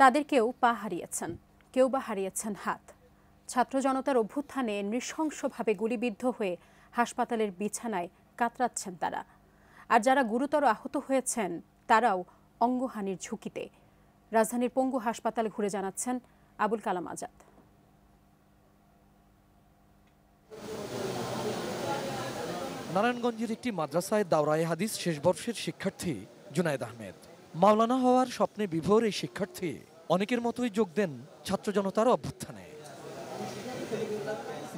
তাদের কেউ পা হারিয়েছেন, কেউ বা হারিয়েছেন হাত। ছাত্র জনতার অভ্যুত্থানে নৃশংসভাবে গুলিবিদ্ধ হয়ে হাসপাতালের বিছানায় কাতরাচ্ছেন তারা। আর যারা গুরুতর আহত হয়েছেন তারাও অঙ্গহানির ঝুঁকিতে। রাজধানীর পঙ্গু হাসপাতালে ঘুরে জানাচ্ছেন আবুল কালাম আজাদ। নারায়ণগঞ্জের একটি মাদ্রাসায় দাওরায়ে হাদিস শেষ বর্ষের শিক্ষার্থী জুনায়েদ আহমেদ। মাওলানা হওয়ার স্বপ্নে বিভোর এই শিক্ষার্থী অনেকের মতোই যোগ দেন ছাত্র জনতার অভ্যুত্থানে।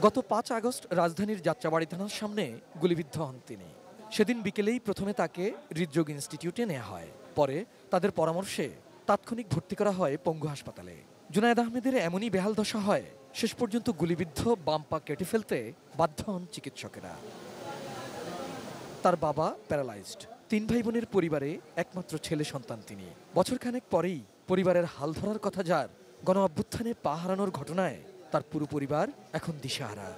গত ৫ আগস্ট রাজধানীর যাত্রাবাড়ি থানার সামনে গুলিবিদ্ধ হন তিনি। সেদিন বিকেলেই প্রথমে তাকে হৃদরোগ ইনস্টিটিউটে নেওয়া হয়, পরে তাদের পরামর্শে তাৎক্ষণিক ভর্তি করা হয় পঙ্গু হাসপাতালে। জুনায়েদ আহমেদের এমনই বেহাল দশা হয়, শেষ পর্যন্ত গুলিবিদ্ধ বাম পা কেটে ফেলতে বাধ্য হন চিকিৎসকেরা। তার বাবা প্যারালাইজড, ৩ ভাই বোনের পরিবারে একমাত্র ছেলে সন্তান তিনি। বছরখানেক পরেই পরিবারের হাল ধরার কথা যার, গণ অভ্যুত্থানে পা হারানোর ঘটনায় তার পুরো পরিবার এখন দিশাহারা।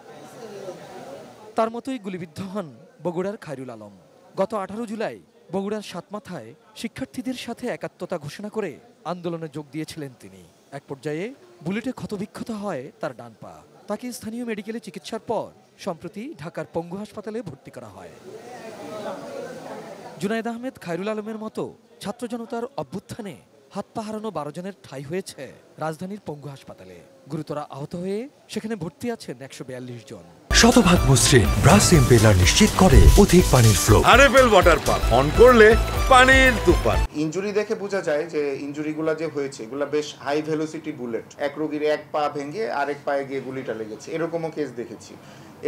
তার মতোই গুলিবিদ্ধ হন বগুড়ার খায়রুল আলম। গত 18 জুলাই বগুড়ার সাতমাথায় শিক্ষার্থীদের সাথে একাত্মতা ঘোষণা করে আন্দোলনে যোগ দিয়েছিলেন তিনি। এক পর্যায়ে বুলেটে ক্ষতবিক্ষত হয় তার ডান পা। তাকে স্থানীয় মেডিকেলে চিকিৎসার পর সম্প্রতি ঢাকার পঙ্গু হাসপাতালে ভর্তি করা হয়। জুনায়েদ আহমেদ, খায়রুল আলমের মতো ছাত্র জনতার অভ্যুত্থানে হাত পা হারানো 12 জনের ঠাঁই হয়েছে রাজধানীর পঙ্গু হাসপাতালে। গুরুতর আহত হয়ে সেখানে ভর্তি আছেন 142 জন। শতভাগ মসৃণ ব্রাশ ইম্পেলার নিশ্চিত করে অধিক পানির flow. RFL water pump on করলে পানির তুফান। ইনজুরি দেখে বোঝা যায় যে ইনজুরিগুলো যে হয়েছে এগুলো বেশ হাই ভেলোসিটি বুলেট। এক রোগীর এক পা ভেঙে আরেক পায়ে গিয়ে গুলিটা লেগেছে, এরকমও কেস দেখেছি।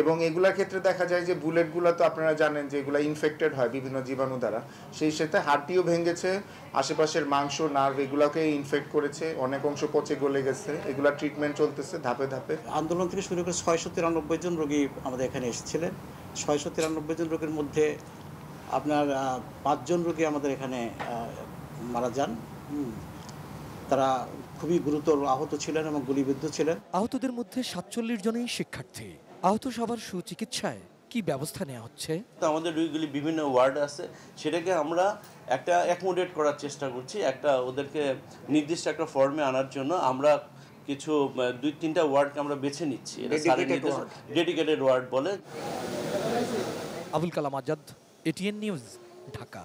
এবং এগুলার ক্ষেত্রে দেখা যায় যে বুলেটগুলো তো আপনারা জানেন যে এগুলো ইনফেক্টেড হয় বিভিন্ন জীবাণু দ্বারা, সেই সাথে হাড়টিও ভেঙেছে, আশেপাশের মাংস নার্ভ এগুলোকে ইনফেক্ট করেছে, অনেক অংশ পচে গলে গেছে। এগুলা ট্রিটমেন্ট চলতেছে ধাপে ধাপে। আন্দোলন থেকে শুরু করে 693 জন রোগী আমাদের এখানে এসেছিলেন। 693 জন রোগীর মধ্যে আপনার 5 জন রোগী আমাদের এখানে মারা যান। তারা খুবই গুরুতর আহত ছিলেন এবং গুলিবিদ্ধ ছিলেন। আহতদের মধ্যে 47 জনই শিক্ষার্থী। আহত সবার সুচিকিৎসায় কি ব্যবস্থা নেওয়া হচ্ছে? আমাদের রোগীগুলি বিভিন্ন ওয়ার্ড আছে, সেটাকে আমরা একটা অ্যাকোমোডেট করার চেষ্টা করছি। ওদেরকে নির্দিষ্ট একটা ফর্মে আনার জন্য আমরা কিছু 2-3টা ওয়ার্ডকে আমরা বেছে নিচ্ছি। ডেডিকেটেড ওয়ার্ড বলে। Abul Kalam Azad, ATN news, Dhaka.